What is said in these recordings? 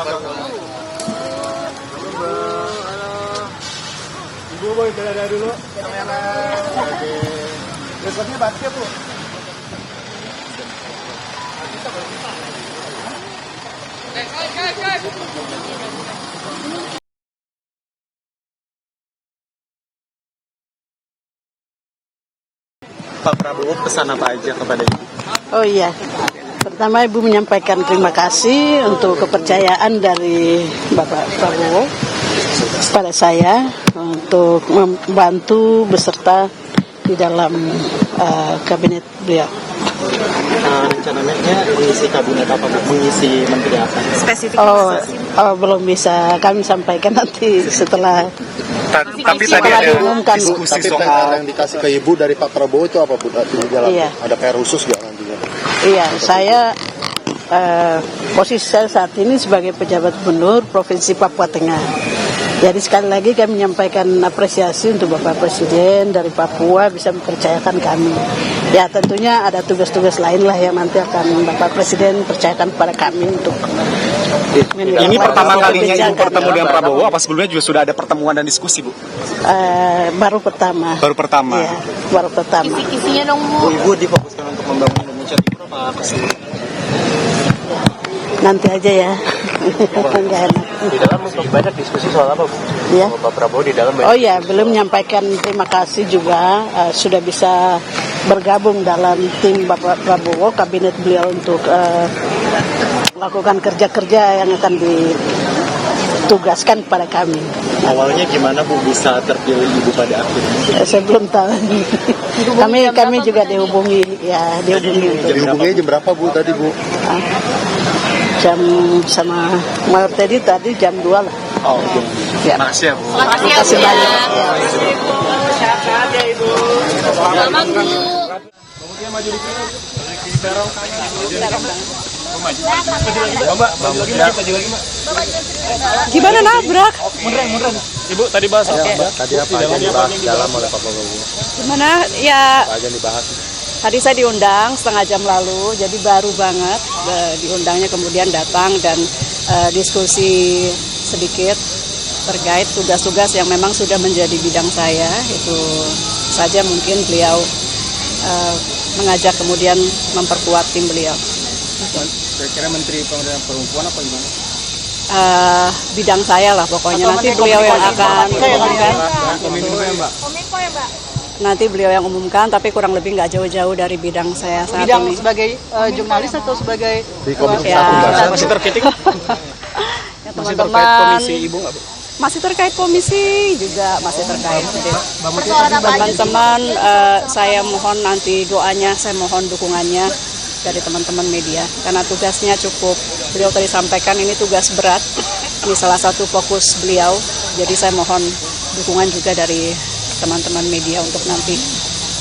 Ibu boy, jalan dulu. Kamera. Oke. Besoknya basket, Bu. Pak Prabowo pesan apa aja kepada Ibu? Oh iya, pertama Ibu menyampaikan terima kasih untuk kepercayaan dari Bapak Prabowo kepada saya untuk membantu beserta di dalam kabinet beliau. Rencananya mengisi kabinet apa, Bu? Mengisi menteri apa? Spesifik. Belum bisa kami sampaikan nanti setelah. Tapi tadi ada diskusi soal yang dikasih ke Ibu dari Pak Prabowo itu apa, Bu? Di dalam Iya. ada PR khusus nggak nantinya? Iya, saya posisi saya saat ini sebagai pejabat gubernur Provinsi Papua Tengah. Jadi sekali lagi kami menyampaikan apresiasi untuk Bapak Presiden dari Papua bisa mempercayakan kami. Ya tentunya ada tugas-tugas lain lah yang nanti akan Bapak Presiden percayakan kepada kami untuk. Ini pertama kalinya Ibu bertemu dengan Prabowo, apa sebelumnya juga sudah ada pertemuan dan diskusi, Bu? Baru pertama. Baru pertama. Iya, baru pertama. Kisi-kisinya dong, Bu. Ibu difokuskan untuk membangun Indonesia Timur apa sih? Nanti aja ya. Enggak enak. Di dalam banyak diskusi soal apa, Bu? Ya. Pak Prabowo di dalam Oh ya, belum menyampaikan terima kasih juga sudah bisa bergabung dalam tim Bapak Prabowo, kabinet beliau untuk melakukan kerja-kerja yang akan ditugaskan kepada kami. Awalnya gimana, Bu, bisa terpilih Ibu pada akhirnya? Saya belum tahu. kami juga dihubungi untuk Dihubungi jam berapa, Bu, tadi, Bu? jam sama malam tadi jam 2 lah. Oh, Ya. makasih ya, Bu. Terima kasih banyak. Ya. Selamat, Bu. Gimana nabrak? Ibu tadi bahas apa? Tadi apa aja dibahas dalam oleh Pak Prabowo? Gimana? Ya Apa aja dibahas? tadi saya diundang setengah jam lalu, jadi baru banget diundangnya, kemudian datang dan diskusi sedikit terkait tugas-tugas yang memang sudah menjadi bidang saya. Itu saja mungkin beliau mengajak kemudian memperkuat tim beliau. Kira-kira Menteri Pemberdayaan Perempuan apa gimana? Bidang saya lah pokoknya. Nanti beliau yang akan umumkan. Kominfo ya, Mbak? Nanti beliau yang umumkan, tapi kurang lebih nggak jauh-jauh dari bidang saya saat Bidang ini. sebagai jurnalis atau sebagai Di Komisi Ya. 1 nggak? Masih terkait Ya, masih terkait teman-teman, komisi Ibu nggak, Bu? masih terkait komisi juga masih terkait. Persoalan apa aja sih? Teman-teman, saya mohon nanti doanya, saya mohon dukungannya dari teman-teman media karena tugasnya cukup. Beliau tadi sampaikan ini tugas berat. Ini salah satu fokus beliau. Jadi saya mohon dukungan juga dari teman-teman media untuk nanti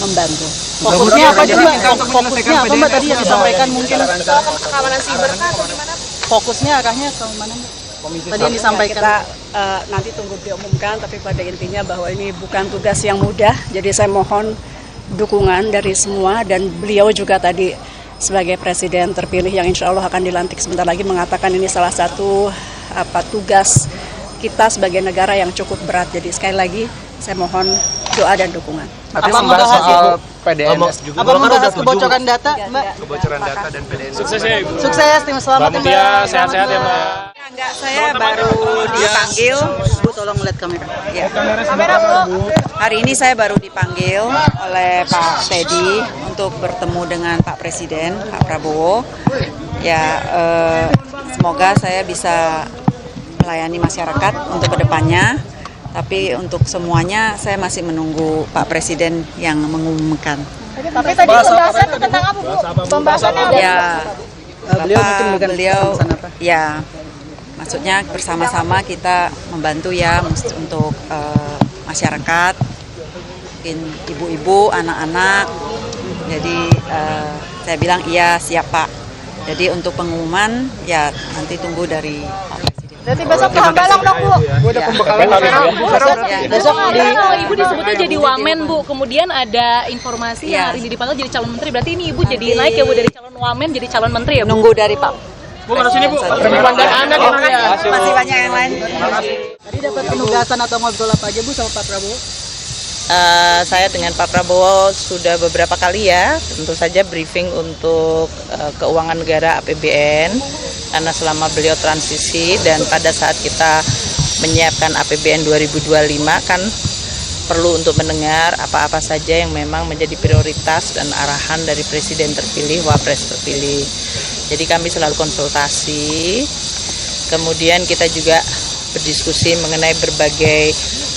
membantu. fokusnya apa sih, Mbak? Fokusnya apa, Mbak, tadi yang disampaikan mungkin? Soal keamanan siber kah atau gimana? Fokusnya arahnya ke mana, Mbak? Tadi yang disampaikan. Kita nanti tunggu diumumkan, tapi pada intinya bahwa ini bukan tugas yang mudah. Jadi saya mohon dukungan dari semua, dan beliau juga tadi sebagai presiden terpilih yang insya Allah akan dilantik sebentar lagi mengatakan ini salah satu tugas kita sebagai negara yang cukup berat. Jadi sekali lagi saya mohon doa dan dukungan. Apa membahas soal PDNS juga? Apa membahas kebocoran data, Mbak? Kebocoran data dan PDNS. Sukses ya, Ibu. Sukses, tim selamat ya, Mbak. Sehat-sehat ya, Mbak. Enggak, saya baru dipanggil. Bu, tolong lihat kamera. Ya. Hari ini saya baru dipanggil oleh Pak Teddy untuk bertemu dengan Pak Presiden, Pak Prabowo. Ya, semoga saya bisa melayani masyarakat untuk kedepannya. Tapi untuk semuanya saya masih menunggu Pak Presiden yang mengumumkan. Tapi tadi pembahasan tentang apa, Bu? Pembahasannya ada. Ya, Beliau mungkin bukan beliau pesan apa? ya, maksudnya bersama-sama kita membantu ya untuk masyarakat, mungkin ibu-ibu, anak-anak. Jadi saya bilang iya siap Pak. Jadi untuk pengumuman ya nanti tunggu dari Pak Presiden. Berarti besok ke Hambalang dong, Bu. Ya. Besok kalau Ibu disebutnya jadi wamen, Bu. Kemudian ada informasi yang hari ini dipanggil jadi calon menteri. Berarti ini Ibu jadi naik ya, Bu, dari calon wamen jadi calon menteri ya, Bu? Nunggu dari Pak Bu, sini Bu. Perempuan dan anak ya, Bu, ya. Masih banyak yang lain. Tadi dapat penugasan atau ngobrol apa aja Bu sama Pak Prabowo? Saya dengan Pak Prabowo sudah beberapa kali ya, tentu saja briefing untuk keuangan negara APBN, karena selama beliau transisi dan pada saat kita menyiapkan APBN 2025 kan perlu untuk mendengar apa-apa saja yang memang menjadi prioritas dan arahan dari Presiden terpilih, Wapres terpilih. Jadi kami selalu konsultasi, kemudian kita juga berdiskusi mengenai berbagai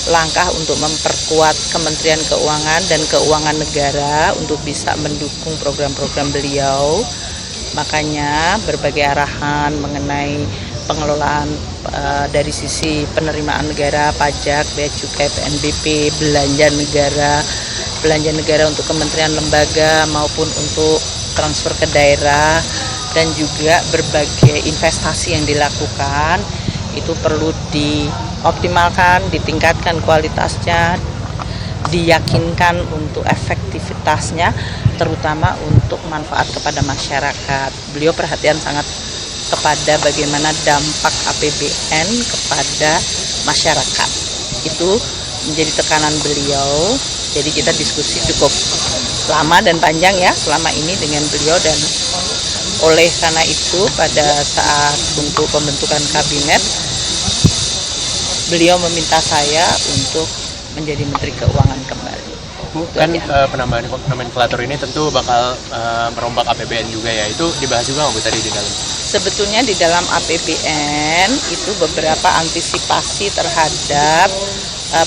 langkah untuk memperkuat Kementerian Keuangan dan Keuangan Negara untuk bisa mendukung program-program beliau. Makanya berbagai arahan mengenai pengelolaan dari sisi penerimaan negara, pajak, bea cukai, PNBP, belanja negara untuk kementerian lembaga maupun untuk transfer ke daerah, dan juga berbagai investasi yang dilakukan itu perlu dioptimalkan, ditingkatkan kualitasnya, diyakinkan untuk efektivitasnya, terutama untuk manfaat kepada masyarakat. Beliau perhatian sangat kepada bagaimana dampak APBN kepada masyarakat. Itu menjadi tekanan beliau. Jadi kita diskusi cukup lama dan panjang ya selama ini dengan beliau, dan oleh karena itu pada saat untuk pembentukan kabinet beliau meminta saya untuk menjadi Menteri Keuangan kembali. Bu, kan penambahan nomenklatur ini tentu bakal merombak APBN juga ya. Itu dibahas juga nggak Bu tadi di dalam? Sebetulnya di dalam APBN itu beberapa antisipasi terhadap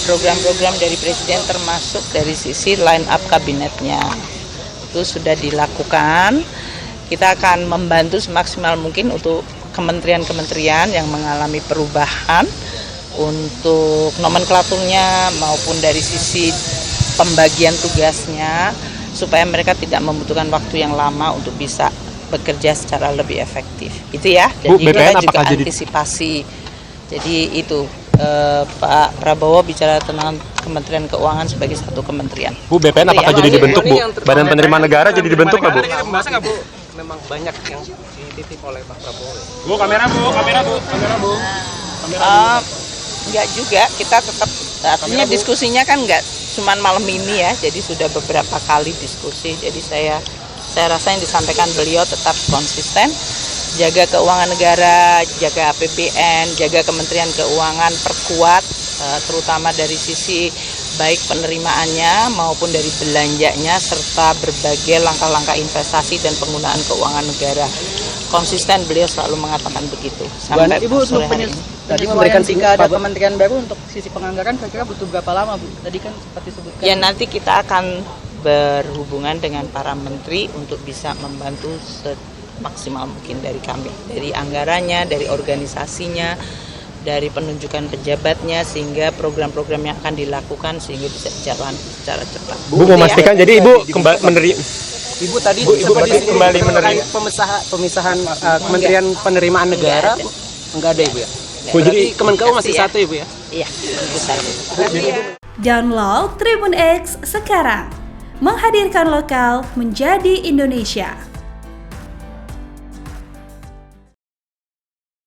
program-program dari Presiden, termasuk dari sisi line up kabinetnya. Itu sudah dilakukan. Kita akan membantu semaksimal mungkin untuk kementerian-kementerian yang mengalami perubahan untuk nomenklaturnya maupun dari sisi pembagian tugasnya, supaya mereka tidak membutuhkan waktu yang lama untuk bisa bekerja secara lebih efektif. Itu ya. Jadi Bu, BPN itu juga apakah antisipasi. Jadi itu Pak Prabowo bicara tentang Kementerian Keuangan sebagai satu kementerian. Bu, BPN apakah jadi dibentuk Bu? Badan Penerimaan Negara jadi dibentuk nggak Bu? Masa nggak Bu? Memang banyak yang dititip oleh Pak Prabowo. Bu, kamera Bu. Enggak juga, kita tetap, artinya diskusinya kan enggak cuman malam ini ya, jadi sudah beberapa kali diskusi. Jadi saya rasa yang disampaikan beliau tetap konsisten, jaga keuangan negara, jaga APBN, jaga Kementerian Keuangan, perkuat terutama dari sisi baik penerimaannya maupun dari belanjanya, serta berbagai langkah-langkah investasi dan penggunaan keuangan negara. Konsisten beliau selalu mengatakan begitu. Sampai Ibu, sore hari ini. Tadi memberikan jika ada kementerian baru untuk sisi penganggaran, kira-kira butuh berapa lama Bu? Tadi kan seperti disebutkan. Ya nanti kita akan berhubungan dengan para menteri untuk bisa membantu semaksimal mungkin dari kami, dari anggarannya, dari organisasinya, dari penunjukan pejabatnya, sehingga program-program yang akan dilakukan sehingga bisa jalan secara cepat. Bu, memastikan jadi Ibu kembali Ibu tadi kembali menerima pemisahan Kementerian Penerimaan Negara, enggak ada Ibu ya? Bu, jadi Kemenkeu masih satu Ibu ya? Iya, itu satu. Download Tribun X sekarang, menghadirkan lokal menjadi Indonesia.